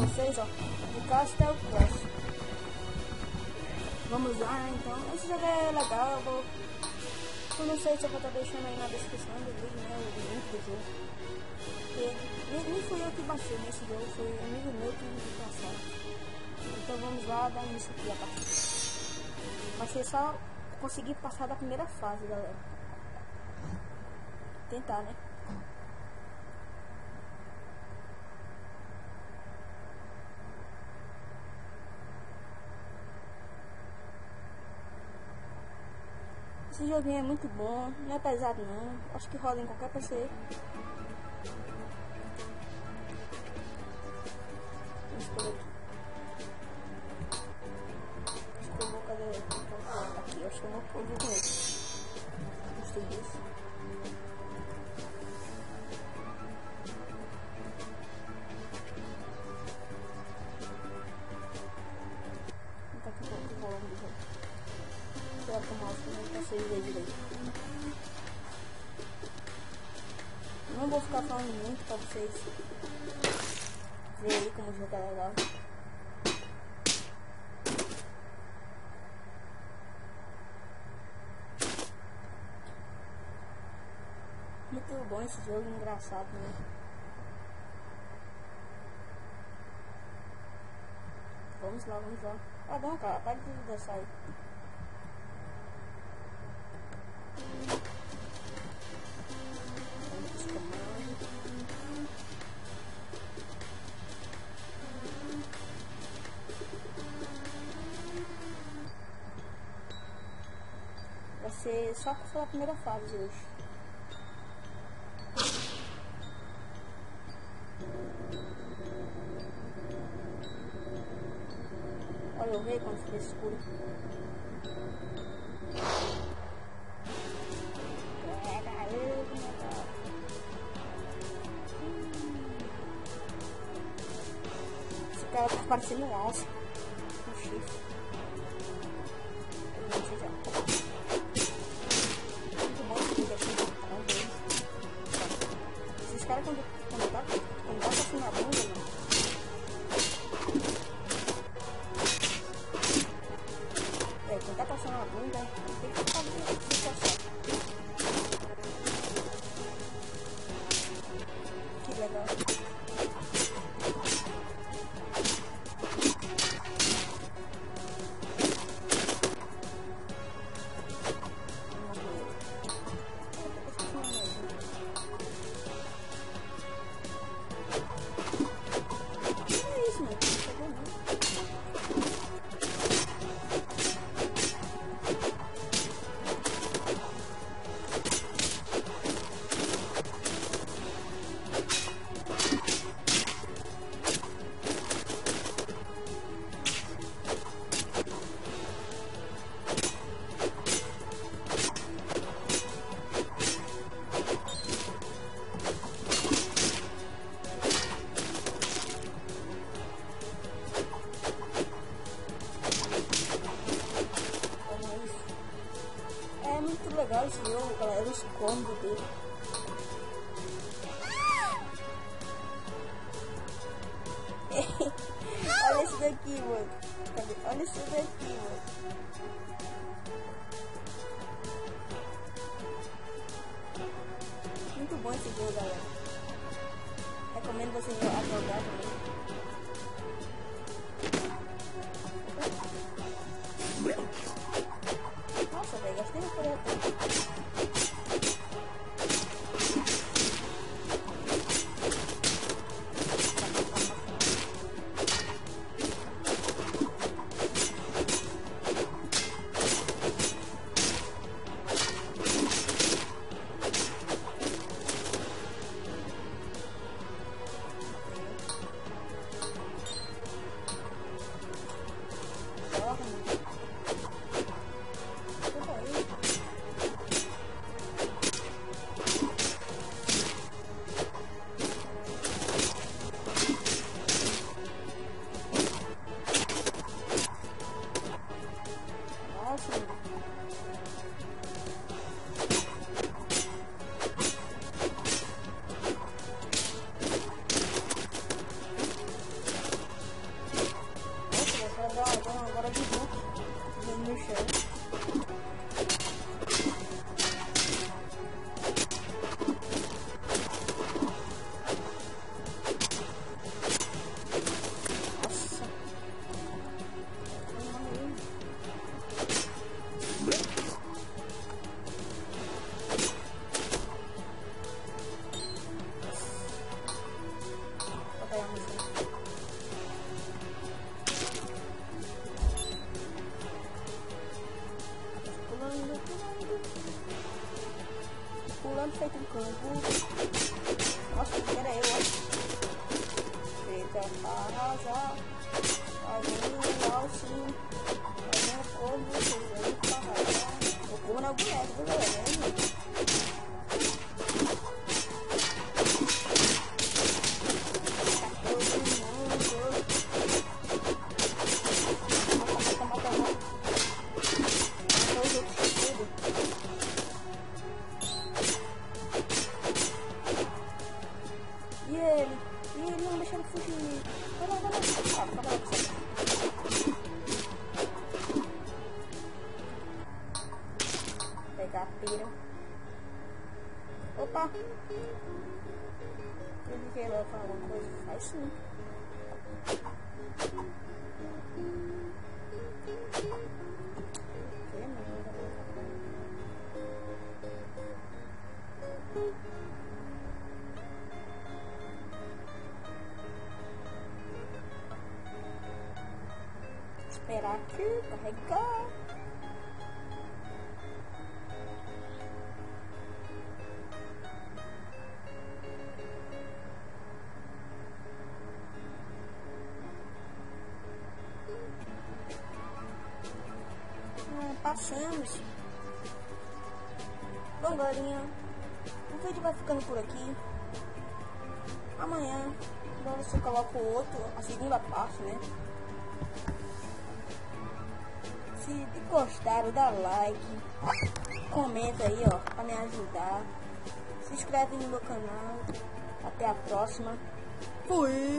vocês, ó, de Castle Crash. Vamos lá, então. Esse jogo é legal, eu não sei se eu vou estar deixando aí na descrição do vídeo, né, o link do jogo. Porque nem fui eu que baixei nesse jogo, foi um amigo meu que me passou. Então vamos lá dar início aqui a partida. Vai ser só conseguir passar da primeira fase, galera. Tentar, né? Esse joguinho é muito bom, não é pesado não, acho que roda em qualquer PC. Vamos por aqui. Acho que eu vou, cadê? Aqui, acho que eu vou com esse. Gostei disso. Tá aqui um pouco o volume do jogo. Espero que o mouse não consiga ver direito. Não vou ficar falando muito pra vocês verem aí como o jogo é legal. Muito bom esse jogo, engraçado, né? Vamos lá, vamos lá. Tá bom, cara, para de dançar aí. Vai ser só a primeira fase hoje. Olha, eu vi quando fica escuro. Esse cara tá parecendo um alce. Um chifre. Muito bom esse vídeo aqui. Vamos ver. Esses caras quando tá assim na bunda, mano. Quando tá passando a bunda, tem que ficar passar. Que legal. É isso, mano. Pegou muito. É muito legal esse jogo, galera, os combos dele. Olha esse daqui, mano. Olha esse daqui, mano. Muito bom esse jogo, galera. Recomendo vocês jogar também. Nossa, velho, gastei no projeto. agora de Hulk no chão. Pulando feito um canguru. Nossa, que era eu, ó. Feita para arrasar. Fazendo alcinho. Fazendo corvo, fazendo para arrasar. O corvo não é o boneco, viu, galera? E ele não deixa ele fugir. Vai lá. Pegar a pira. Opa! Ele quer falar alguma coisa? Faz sim. Esperar aqui, carregar. Passamos. Bom, galerinha, o vídeo vai ficando por aqui. Amanhã você coloca o outro, a segunda parte, né? Se gostaram, dá like, comenta aí, ó, pra me ajudar. Se inscreve no meu canal. Até a próxima. Fui!